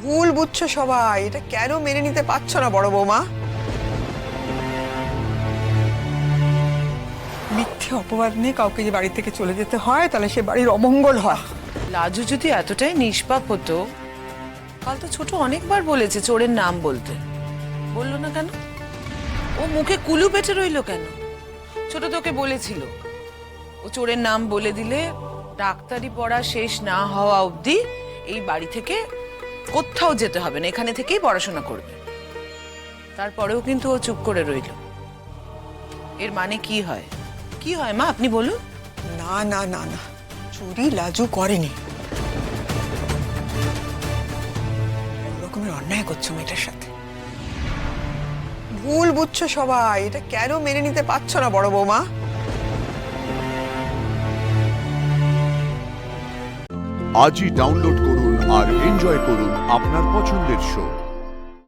ভুল বুঝছো সবাই। এটা কেন মেনে নিতে পারছো না বড় বৌমা? মিথ্যে অপবাদ নিয়ে কাউকে যে বাড়ি থেকে চলে যেতে হয়, তাহলে সে বাড়ির অমঙ্গল হয়। লাজু যদি এতটাই নিষ্পাপ হতো, কাল তো ছোট অনেকবার বলেছে চোরের নাম বলতে, বললো না কেন? ও মুখে কুলু পেটে রইলো কেন? ছোট তোকে বলেছিল ও চোরের নাম বলে দিলে ডাক্তারি পড়া শেষ না হওয়া অবধি এই বাড়ি থেকে কোথাও যেতে হবে না, এখানে থেকেই পড়াশোনা করবে। তারপরেও কিন্তু ও চুপ করে রইল। এর মানে কি হয়? কি হয় মা, আপনি বলুন। না না না না, চুরি লাজু করেনি। রকমের অন্যায় করছো মেয়েটার সাথে। ভুল বুঝছো সবাই। এটা কেন মেনে নিতে পারছো না বড় বৌমা? আজই ডাউনলোড করুন আর এনজয় করুন আপনার পছন্দের শো।